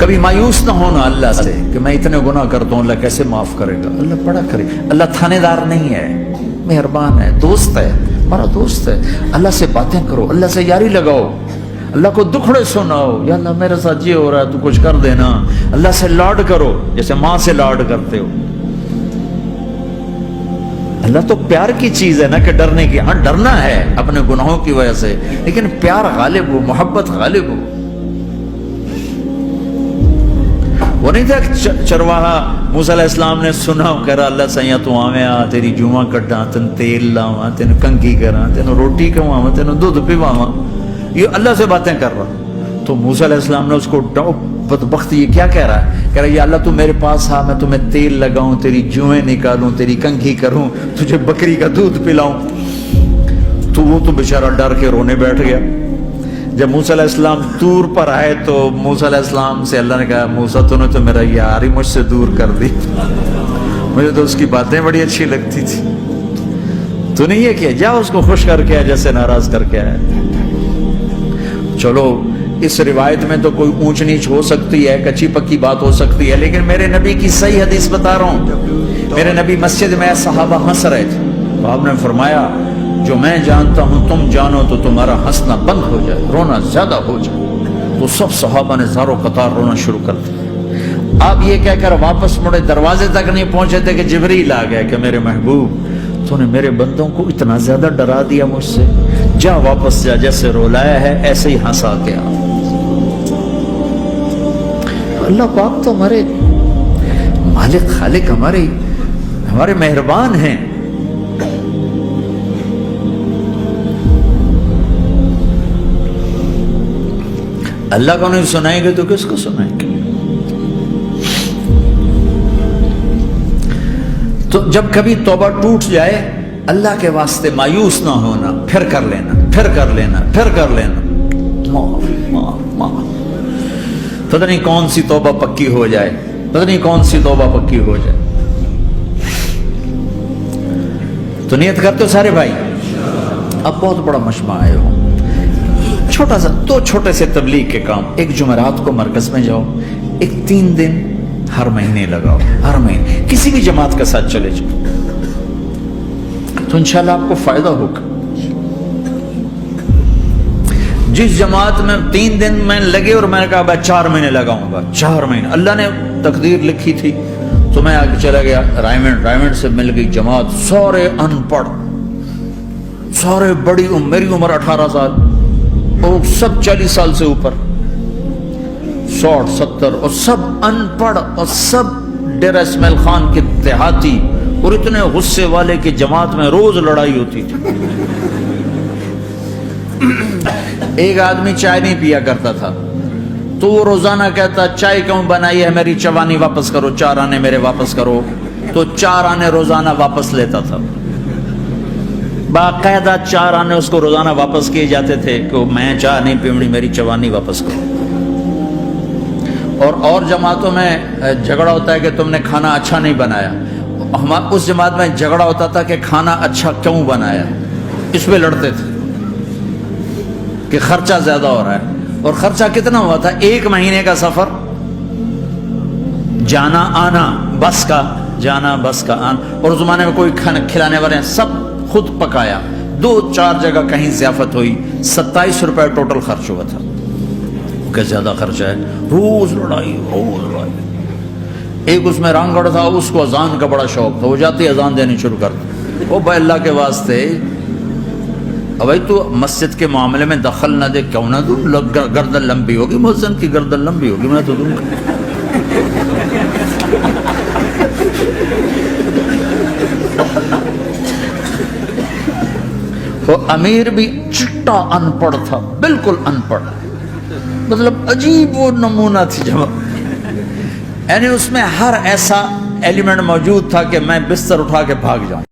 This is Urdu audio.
کبھی مایوس نہ ہونا اللہ سے کہ میں اتنے گناہ کرتا ہوں، اللہ کیسے معاف کرے گا؟ اللہ بڑا کرے. اللہ تھانے دار نہیں ہے، مہربان ہے، دوست ہے، ہمارا دوست ہے. اللہ سے باتیں کرو، اللہ سے یاری لگاؤ، اللہ کو دکھڑے سناؤ. یا اللہ میرے ساتھ یہ ہو رہا ہے تو کچھ کر دینا. اللہ سے لاڈ کرو جیسے ماں سے لاڈ کرتے ہو. اللہ تو پیار کی چیز ہے نا کہ ڈرنے کی. ہاں ڈرنا ہے اپنے گناہوں کی وجہ سے، لیکن پیار غالب ہو، محبت غالب ہو. وہ نہیں تھا چرواہا موسیٰ علیہ السلام نے سنا، کہہ رہا اللہ سیاں تو آویں آ تیری جوواں کٹاں، تین تیل لاواں، تین کنگھی کراں، تین روٹی کھواواں، تین دودھ پیواواں. یہ اللہ سے باتیں کر رہا. تو موسیٰ علیہ السلام نے اس کو بدبخت یہ کیا کہہ رہا ہے؟ کہہ رہا یا اللہ تو میرے پاس آ، میں تمہیں تیل لگاؤں، تیری جوئیں نکالوں، تیری کنگھی کروں، تجھے بکری کا دودھ پلاؤں. تو وہ تو بیچارہ ڈر کے رونے بیٹھ گیا. جب موسیٰ علیہ السلام طور پر آئے تو موسیٰ علیہ السلام سے اللہ نے کہا موسیٰ تو نے تو میرا یار ہی مجھ سے دور کر دی، مجھے تو اس کی باتیں بڑی اچھی لگتی تھی. تو نے یہ کیا، جا اس کو خوش کر کے آیا جیسے ناراض کر کے آیا. چلو اس روایت میں تو کوئی اونچ نیچ ہو سکتی ہے، کچی پکی بات ہو سکتی ہے، لیکن میرے نبی کی صحیح حدیث بتا رہا ہوں. میرے نبی مسجد میں صحابہ ہنس رہے تھے تو آپ نے فرمایا جو میں جانتا ہوں تم جانو تو تمہارا ہنسنا بند ہو جائے، رونا زیادہ ہو جائے. تو سب صحابہ نے زارو قطار رونا شروع کر دیا. آپ یہ کہہ کر واپس مڑے، دروازے تک نہیں پہنچے تھے کہ جبریل آ گیا کہ میرے محبوب تو نے میرے بندوں کو اتنا زیادہ ڈرا دیا مجھ سے، جا واپس جا، جیسے رولایا ہے ایسے ہی ہنسا کے آ. اللہ پاک تو ہمارے مالک خالق، ہمارے مہربان ہیں. اللہ کو نہیں سنائیں گے تو کس کو سنائیں گے؟ تو جب کبھی توبہ ٹوٹ جائے اللہ کے واسطے مایوس نہ ہونا، پھر کر لینا، پھر کر لینا، پھر کر لینا. پتہ نہیں کون سی توبہ پکی ہو جائے، پتہ نہیں کون سی توبہ پکی ہو جائے. تو نیت کرتے ہو سارے بھائی؟ اب بہت بڑا مجمع آئے ہو، چھوٹا سا دو چھوٹے سے تبلیغ کے کام. ایک جمعرات کو مرکز میں جاؤ، ایک 3 دن ہر مہینے لگاؤ، ہر مہینے کسی بھی جماعت کے ساتھ چلے جاؤ تو انشاءاللہ آپ کو فائدہ ہوگا. جس جماعت میں 3 دن میں لگے اور میں نے کہا بھائی 4 مہینے لگاؤں گا، 4 مہینے اللہ نے تقدیر لکھی تھی تو میں آگے چلا گیا رائمنڈ سے مل گئی جماعت. سارے ان پڑھ، سارے بڑی میری عمر 18 سال اور سب 40 سال سے اوپر، 60 70 اور سب ان پڑھ اور سب ڈیرہ اسماعیل خان کے دیہاتی، اور اتنے غصے والے کہ جماعت میں روز لڑائی ہوتی تھی. ایک آدمی چائے نہیں پیا کرتا تھا تو وہ روزانہ کہتا چائے کیوں بنائی ہے، میری چوانی واپس کرو، 4 آنے میرے واپس کرو. تو 4 آنے روزانہ واپس لیتا تھا، باقاعدہ 4 آنے اس کو روزانہ واپس کیے جاتے تھے کہ میں چائے نہیں پیوڑی، میری چوانی واپس کرو. اور جماعتوں میں جھگڑا ہوتا ہے کہ تم نے کھانا اچھا نہیں بنایا. اس جماعت میں جھگڑا ہوتا تھا کہ کھانا اچھا کیوں بنایا، اس پہ لڑتے تھے کہ خرچہ زیادہ ہو رہا ہے. اور خرچہ کتنا ہوا تھا؟ 1 مہینے کا سفر، جانا آنا، بس کا جانا بس کا آنا. اور اس زمانے میں کوئی کھانا کھلانے والے سب خود پکایا. 2-4 جگہ کہیں ضیافت ہوئی، 27 روپے ٹوٹل خرچ ہوا تھا. کہ زیادہ خرچہ ہے، روز لڑائی، روز لڑائی. ایک اس میں رانگڑ تھا، اس کو اذان کا بڑا شوق تھا، وہ جاتی اذان دینی شروع کرتا. وہ بھائی اللہ کے واسطے بھائی تو مسجد کے معاملے میں دخل نہ دے، کیوں نہ دوں، گردن لمبی ہوگی، مؤذن کی گردن لمبی ہوگی، میں تو دوں گا. وہ امیر بھی چٹا ان پڑھ تھا، بالکل ان پڑھ، مطلب عجیب وہ نمونہ تھی جماعت. یعنی اس میں ہر ایسا ایلیمنٹ موجود تھا کہ میں بستر اٹھا کے بھاگ جاؤں.